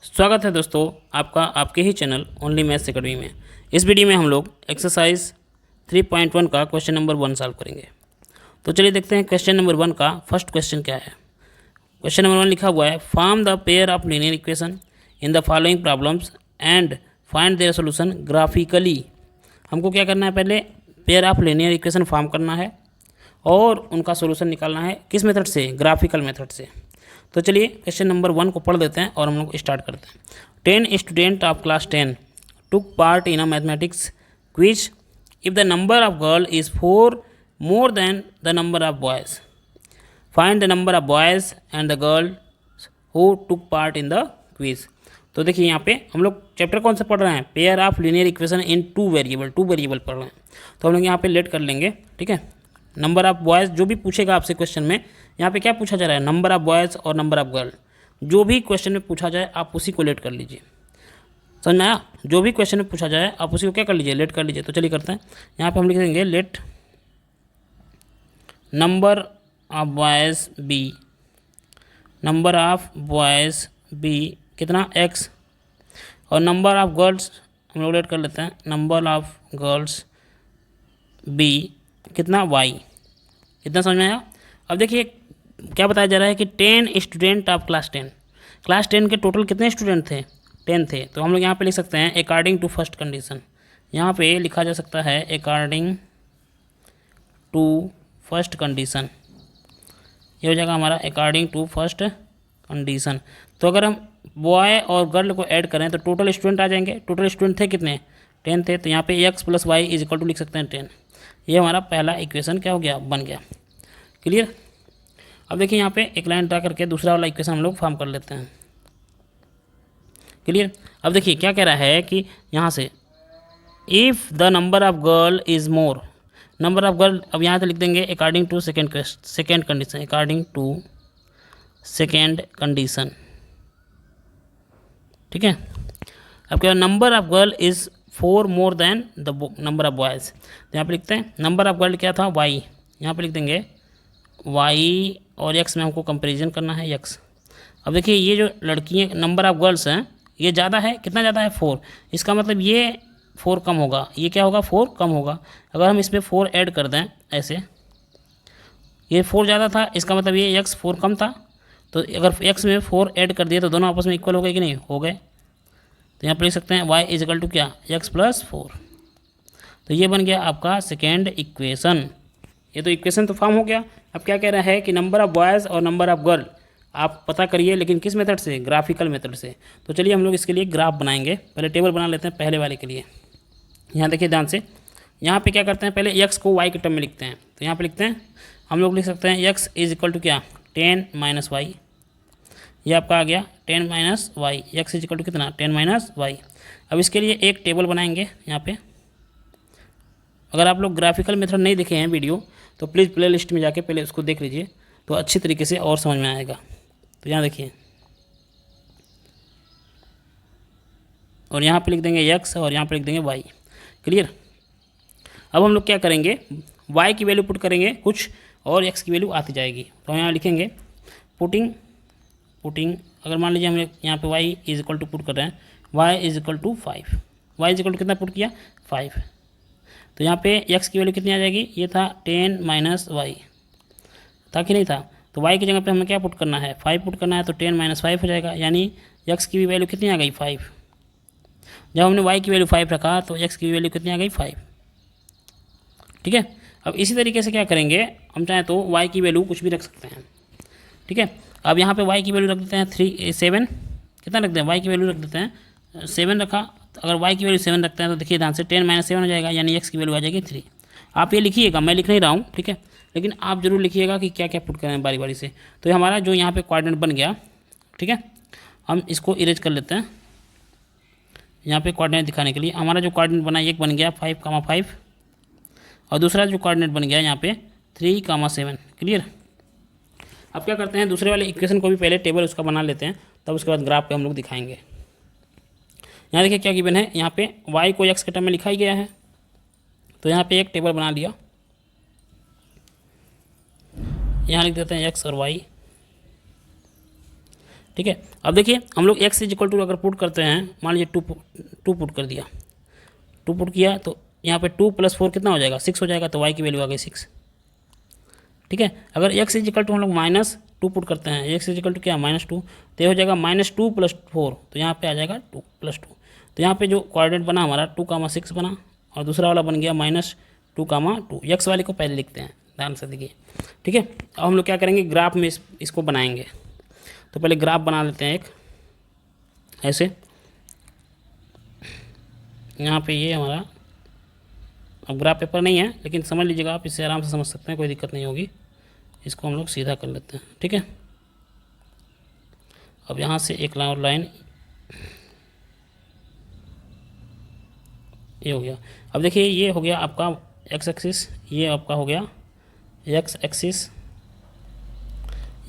स्वागत है दोस्तों आपका आपके ही चैनल ओनली मैथ्स एकेडमी में। इस वीडियो में हम लोग एक्सरसाइज 3.1 का क्वेश्चन नंबर 1 सॉल्व करेंगे। तो चलिए देखते हैं क्वेश्चन नंबर 1 का फर्स्ट क्वेश्चन क्या है। क्वेश्चन नंबर 1 लिखा हुआ है, form the pair of linear equation in the following problems and find their solution graphically. हमको क्या करना है, पहले pair of linear equation form करना है और उनका सोल्यूशन निकालना है। किस मेथड से? ग्राफिकल मेथड से। तो चलिए क्वेश्चन नंबर 1 को पढ़ देते हैं और हम लोग स्टार्ट करते हैं। 10 student of class 10 took part in a mathematics quiz. If the number of girl is 4 more than the number of boys, find the number of boys and the girl who took part in the quiz. तो देखिए यहाँ पे हम लोग chapter कौन सा पढ़ रहे हैं? Pair of linear equation in two variable पढ़ रहे हैं। तो हम लोग यहाँ पे लेट कर लेंगे, ठीक है। नंबर ऑफ बॉयज़ जो भी पूछेगा आपसे क्वेश्चन में, यहाँ पे क्या पूछा जा रहा है? नंबर ऑफ बॉयज़ और नंबर ऑफ गर्ल। जो भी क्वेश्चन में पूछा जाए आप उसी को लेट कर लीजिए, समझ में आया? जो भी क्वेश्चन में पूछा जाए आप उसी को क्या कर लीजिए? लेट कर लीजिए। तो चलिए करते हैं। यहाँ पे हम लिख देंगे let number of boys be, number of boys be कितना? x, और नंबर ऑफ गर्ल्स हम लोग लेट कर लेते हैं, नंबर ऑफ गर्ल्स बी कितना? y। इतना समझ में आया? अब देखिए क्या बताया जा रहा है कि 10 स्टूडेंट ऑफ क्लास 10, क्लास 10 के टोटल कितने स्टूडेंट थे? 10 थे। तो हम लोग यहाँ पे लिख सकते हैं अकॉर्डिंग टू फर्स्ट कंडीशन। यहाँ पे लिखा जा सकता है अकॉर्डिंग टू फर्स्ट कंडीशन। ये हो जाएगा हमारा अकॉर्डिंग टू फर्स्ट कंडीशन। तो अगर हम बॉय और गर्ल को ऐड करें तो टोटल स्टूडेंट आ जाएंगे। टोटल स्टूडेंट थे कितने? 10 थे। तो यहाँ पे x + y = लिख सकते हैं 10। ये हमारा पहला इक्वेशन क्या हो गया? बन गया। क्लियर? अब देखिए यहाँ पे एक लाइन ड्रा करके दूसरा वाला इक्वेशन हम लोग फॉर्म कर लेते हैं। क्लियर? अब देखिए क्या कह रहा है कि यहाँ से if the number of girl is more, number of girl, अब यहाँ से लिख देंगे according to second condition, according to second condition, ठीक है। अब क्या, number of girl is 4 more than the number of boys. तो यहाँ पे लिखते हैं नंबर ऑफ गर्ल क्या था? y। यहाँ पे लिख देंगे y और x में हमको कंपैरिजन करना है x। अब देखिए ये जो लड़कियाँ नंबर ऑफ गर्ल्स हैं ये ज़्यादा है। कितना ज़्यादा है? 4। इसका मतलब ये 4 कम होगा, ये क्या होगा? 4 कम होगा। अगर हम इसमें 4 ऐड कर दें ऐसे, ये 4 ज़्यादा था, इसका मतलब ये x 4 कम था। तो अगर x में 4 ऐड कर दिए तो दोनों आपस में इक्वल हो गए कि नहीं? हो गए। तो यहाँ पर लिख सकते हैं y = क्या? x + 4। तो ये बन गया आपका सेकेंड इक्वेशन। ये तो इक्वेशन तो फॉर्म हो गया। अब क्या कह रहा है कि नंबर ऑफ बॉयज़ और नंबर ऑफ गर्ल आप पता करिए, लेकिन किस मेथड से? ग्राफिकल मेथड से। तो चलिए हम लोग इसके लिए ग्राफ बनाएंगे। पहले टेबल बना लेते हैं पहले वाले के लिए। यहाँ देखिए ध्यान से, यहाँ पे क्या करते हैं, पहले x को y के टर्म में लिखते हैं। तो यहाँ पे लिखते हैं, हम लोग लिख सकते हैं x = क्या? 10 - y। ये आपका आ गया 10 - y। x = कितना? 10 - y। अब इसके लिए एक टेबल बनाएंगे यहाँ पे। अगर आप लोग ग्राफिकल मेथड नहीं देखे हैं वीडियो तो प्लीज़ प्ले लिस्ट में जाके पहले उसको देख लीजिए, तो अच्छी तरीके से और समझ में आएगा। तो यहाँ देखिए, और यहाँ पे लिख देंगे x और यहाँ पे लिख देंगे y। क्लियर? अब हम लोग क्या करेंगे, y की वैल्यू पुट करेंगे कुछ और x की वैल्यू आती जाएगी। तो यहाँ लिखेंगे पुटिंग अगर मान लीजिए हम यहाँ पे y = पुट कर रहे हैं, y = 5। y = कितना पुट किया? 5। तो यहाँ पे x की वैल्यू कितनी आ जाएगी? ये था 10 - y, था कि नहीं था? तो y की जगह पे हमें क्या पुट करना है? 5 पुट करना है। तो 10 - 5 हो जाएगा, यानी x की भी वैल्यू कितनी आ गई? 5। जब हमने y की वैल्यू 5 रखा तो x की वैल्यू कितनी आ गई? 5। ठीक है। अब इसी तरीके से क्या करेंगे, हम चाहें तो y की वैल्यू कुछ भी रख सकते हैं, ठीक है। अब यहाँ पे y की वैल्यू रख देते हैं 7। कितना रखते हैं? y की वैल्यू रख देते हैं 7 रखा। तो अगर y की वैल्यू 7 रखते हैं तो देखिए ध्यान से 10 - 7 हो जाएगा, यानी x की वैल्यू आ जाएगी 3। आप ये लिखिएगा, मैं लिख नहीं रहा हूँ, ठीक है, लेकिन आप जरूर लिखिएगा कि क्या क्या पुट करें बारी बारी से। तो ये हमारा जो यहाँ पे कोऑर्डिनेट बन गया, ठीक है, हम इसको इरेज कर लेते हैं। यहाँ पे कोऑर्डिनेट दिखाने के लिए हमारा जो कोऑर्डिनेट बना, एक बन गया 5,5 और दूसरा जो कोऑर्डिनेट बन गया यहाँ पे 3,7। क्लियर? अब क्या करते हैं, दूसरे वाले इक्वेशन को भी पहले टेबल उसका बना लेते हैं, तब उसके बाद ग्राफ पे हम लोग दिखाएंगे। यहाँ देखिए क्या गिवन है, यहाँ पे y को x के टर्म में लिखा ही गया है। तो यहाँ पे एक टेबल बना लिया, यहाँ लिख देते हैं x और y। ठीक है। अब देखिए हम लोग x इज इक्वल टू अगर पुट करते हैं, मान लीजिए टू पुट कर दिया, टू पुट किया तो यहाँ पे 2 + 4 कितना हो जाएगा, 6 हो जाएगा, तो y की वैल्यू आ गई 6। ठीक है। अगर x इज इक्वल टू हम लोग -2 पुट करते हैं, x इज इक्वल टू क्या, -2, तो ये हो जाएगा -2 + 4, तो यहाँ पे आ जाएगा 2 + 2। तो यहाँ पे जो कोऑर्डिनेट बना हमारा 2, 6 बना, और दूसरा वाला बन गया -2, 2। x वाले को पहले लिखते हैं, ध्यान से देखिए। ठीक है। अब हम लोग क्या करेंगे, ग्राफ में इसको बनाएंगे। तो पहले ग्राफ बना लेते हैं एक ऐसे, यहाँ पे ये हमारा, अब ग्राफ पेपर नहीं है लेकिन समझ लीजिएगा आप, इससे आराम से समझ सकते हैं, कोई दिक्कत नहीं होगी। इसको हम लोग सीधा कर लेते हैं। ठीक है। अब यहाँ से एक लाइन ये हो गया। अब देखिए ये हो गया आपका x एक्सिस, ये आपका हो गया x एक्सिस,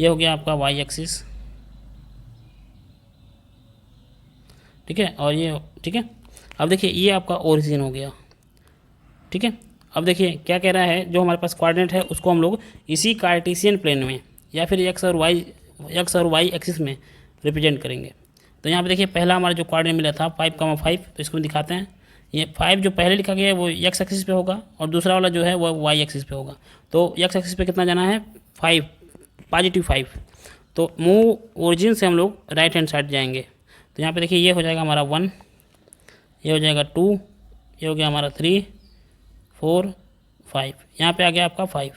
ये हो गया आपका y एक्सिस। ठीक है। और ये, ठीक है। अब देखिए ये आपका ओरिजिन हो गया। ठीक है। अब देखिए क्या कह रहा है, जो हमारे पास कोऑर्डिनेट है उसको हम लोग इसी कार्टेशियन प्लेन में या फिर एक्स और वाई एक्सिस में रिप्रेजेंट करेंगे। तो यहाँ पे देखिए पहला हमारा जो कोऑर्डिनेट मिला था 5,5, तो इसको दिखाते हैं। ये 5 जो पहले लिखा गया है वो एक्स एक्सिस पे होगा, और दूसरा वाला जो है वो वाई एक्सिस पे होगा। तो एक्स एक्सिस पे कितना जाना है, 5, +5। तो मूव ओरिजिन से हम लोग राइट हैंड साइड जाएंगे। तो यहाँ पे देखिए ये हो जाएगा हमारा 1, ये हो जाएगा 2, ये हो गया हमारा 3, 4, 5, यहाँ पे आ गया आपका 5।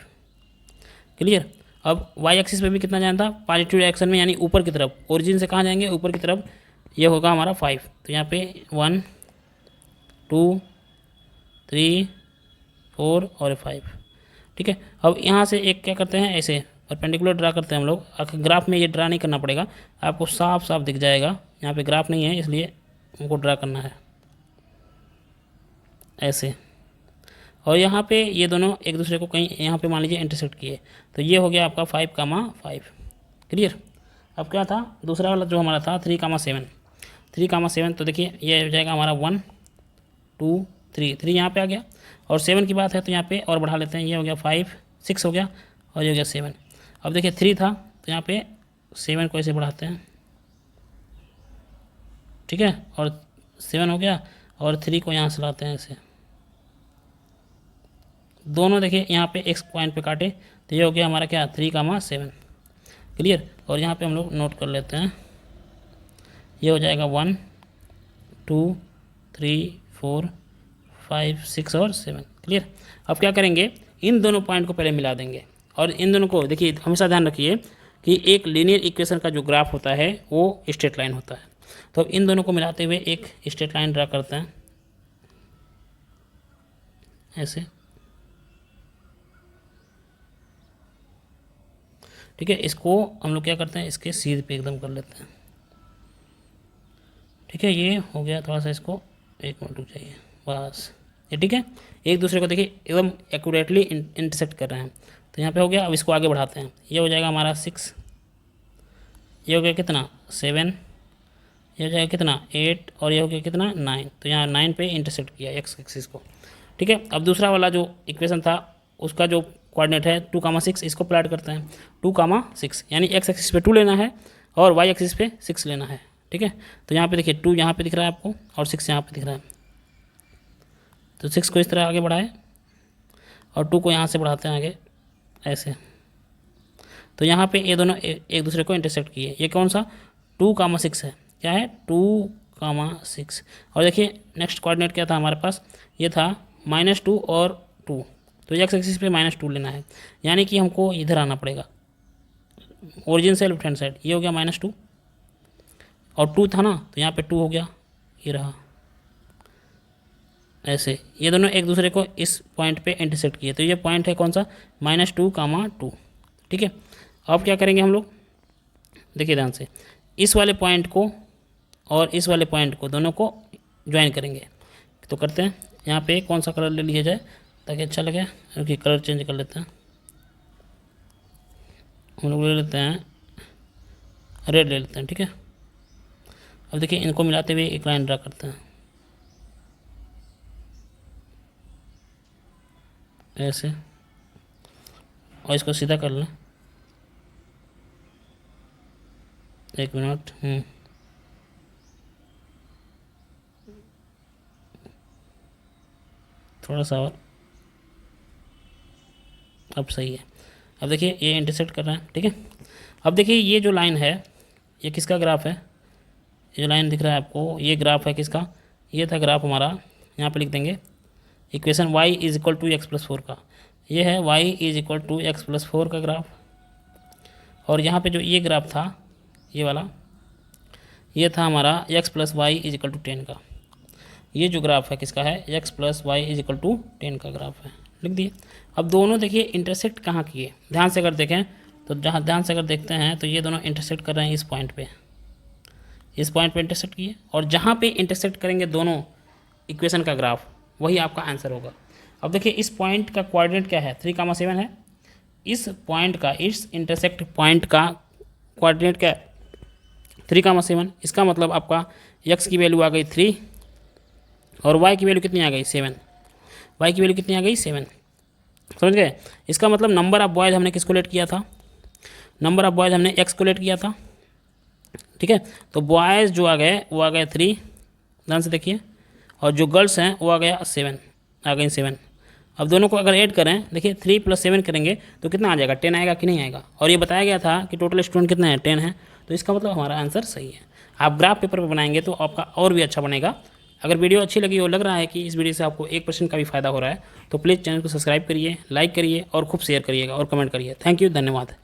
क्लियर। अब वाई एक्सिस पे भी कितना जाना था, पॉजिटिव डायरेक्शन में, यानी ऊपर की तरफ। ओरिजिन से कहाँ जाएंगे, ऊपर की तरफ। ये होगा हमारा 5। तो यहाँ पे 1, 2, 3, 4 और 5। ठीक है। अब यहाँ से एक क्या करते हैं, ऐसे परपेंडिकुलर ड्रा करते हैं हम लोग। ग्राफ में ये ड्रा नहीं करना पड़ेगा, आपको साफ साफ दिख जाएगा। यहाँ पे ग्राफ नहीं है इसलिए हमको ड्रा करना है ऐसे। और यहाँ पे ये दोनों एक दूसरे को कहीं यहाँ पे मान लीजिए इंटरसेक्ट किए, तो ये हो गया आपका 5,5। क्लियर। अब क्या था दूसरा वाला जो हमारा था 3,7, 3,7। तो देखिए ये हो जाएगा हमारा 1, 2, 3 यहाँ पे आ गया। और 7 की बात है तो यहाँ पे और बढ़ा लेते हैं, ये हो गया 5, 6 हो गया, और ये हो गया 7। अब देखिए 3 था तो यहाँ पे 7 को ऐसे बढ़ाते हैं। ठीक है। और 7 हो गया, और 3 को यहाँ से लाते हैं ऐसे। दोनों देखिए यहाँ पे x पॉइंट पे काटे, तो ये हो गया हमारा क्या, 3,7। क्लियर। और यहाँ पे हम लोग नोट कर लेते हैं, ये हो जाएगा 1, 2, 3, 4, 5, 6 और 7। क्लियर। अब क्या करेंगे, इन दोनों पॉइंट को पहले मिला देंगे। और इन दोनों को देखिए, हमेशा ध्यान रखिए कि एक लीनियर इक्वेशन का जो ग्राफ होता है वो स्ट्रेट लाइन होता है। तो इन दोनों को मिलाते हुए एक स्ट्रेट लाइन ड्रा करते हैं ऐसे। ठीक है। इसको हम लोग क्या करते हैं, इसके सीध पे एकदम कर लेते हैं। ठीक है। ये हो गया, थोड़ा सा इसको 1 मिनट रुक जाइए बस, ये ठीक है। एक दूसरे को देखिए एकदम एक्यूरेटली इंटरसेक्ट कर रहे हैं। तो यहाँ पे हो गया। अब इसको आगे बढ़ाते हैं, ये हो जाएगा हमारा 6, ये हो गया कितना 7, ये हो जाएगा कितना 8, और ये हो गया कितना 9। तो यहाँ 9 पे इंटरसेक्ट किया एक्स एक्सिस को। ठीक है। अब दूसरा वाला जो इक्वेशन था उसका जो कोऑर्डिनेट है 2,6, इसको प्लॉट करते हैं 2,6, यानी एक्स एक्सिस पे 2 लेना है और वाई एक्सिस पे 6 लेना है। ठीक है। तो यहाँ पे देखिए 2 यहाँ पे दिख रहा है आपको, और 6 यहाँ पे दिख रहा है। तो 6 को इस तरह आगे बढ़ाए, और 2 को यहाँ से बढ़ाते हैं आगे ऐसे। तो यहाँ पे ये दोनों एक दूसरे को इंटरसेक्ट किए। ये कौन सा 2,6 है, क्या है 2,6। और देखिए नेक्स्ट कोऑर्डिनेट क्या था हमारे पास, ये था -2 और 2। तो एक्स एक्सिस पे -2 लेना है, यानी कि हमको इधर आना पड़ेगा ओरिजिन से लेफ्ट हैंड साइड। ये हो गया -2, और 2 था ना तो यहाँ पे 2 हो गया, ये रहा ऐसे। ये दोनों एक दूसरे को इस पॉइंट पे इंटरसेक्ट किए। तो ये पॉइंट है कौन सा, -2,2। ठीक है। अब क्या करेंगे हम लोग, देखिए ध्यान से, इस वाले पॉइंट को और इस वाले पॉइंट को दोनों को ज्वाइन करेंगे। तो करते हैं, यहाँ पे कौन सा कलर ले लिया जाए ताकि अच्छा लगे, क्योंकि कलर चेंज कर लेते हैं। हम लोग ले लेते हैं रेड, ले लेते हैं। ठीक है। अब देखिए इनको मिलाते हुए एक लाइन ड्रा करते हैं ऐसे, और इसको सीधा कर लें एक मिनट। थोड़ा सा और, अब सही है। अब देखिए ये इंटरसेक्ट कर रहा है, ठीक है। अब देखिए ये जो लाइन है ये किसका ग्राफ है, ये जो लाइन दिख रहा है आपको ये ग्राफ है किसका, ये था ग्राफ हमारा, यहाँ पे लिख देंगे equation y is equal to X plus 4 का, ये है y is equal to X plus 4 का ग्राफ। और यहाँ पे जो ये ग्राफ था ये वाला, ये था हमारा x plus Y is equal to 10 का। ये जो ग्राफ है किसका है, x plus Y is equal to 10 का ग्राफ है, लिख दिए। अब दोनों देखिए इंटरसेक्ट कहाँ किए, ध्यान से अगर देखें तो, जहाँ ध्यान से अगर देखते हैं तो ये दोनों इंटरसेक्ट कर रहे हैं इस पॉइंट पे, इस पॉइंट पे इंटरसेक्ट किए। और जहाँ पे इंटरसेक्ट करेंगे दोनों इक्वेशन का ग्राफ, वही आपका आंसर होगा। अब देखिए इस पॉइंट का कोऑर्डिनेट क्या है, 3,7 है। इस पॉइंट का, इस इंटरसेक्ट पॉइंट का कोऑर्डिनेट क्या है, 3,7। इसका मतलब आपका x की वैल्यू आ गई 3 और y की वैल्यू कितनी आ गई 7। y की वैल्यू कितनी आ गई 7, समझ गए। इसका मतलब नंबर ऑफ बॉयज़ हमने किसको लेट किया था, नंबर ऑफ बॉयज़ हमने x को लेट किया था, ठीक है। तो बॉयज़ जो आ गए वो आ गए 3, ध्यान से देखिए, और जो गर्ल्स हैं वो आ गया 7, आ गई 7। अब दोनों को अगर ऐड करें, देखिए 3 + 7 करेंगे तो कितना आ जाएगा, 10 आएगा कि नहीं आएगा। और ये बताया गया था कि टोटल स्टूडेंट कितने हैं, 10 हैं। तो इसका मतलब हमारा आंसर सही है। आप ग्राफ पेपर पर बनाएंगे तो आपका और भी अच्छा बनेगा। अगर वीडियो अच्छी लगी और लग रहा है कि इस वीडियो से आपको 1% का भी फायदा हो रहा है तो प्लीज़ चैनल को सब्सक्राइब करिए, लाइक करिए और खूब शेयर करिएगा और कमेंट करिए। थैंक यू, धन्यवाद।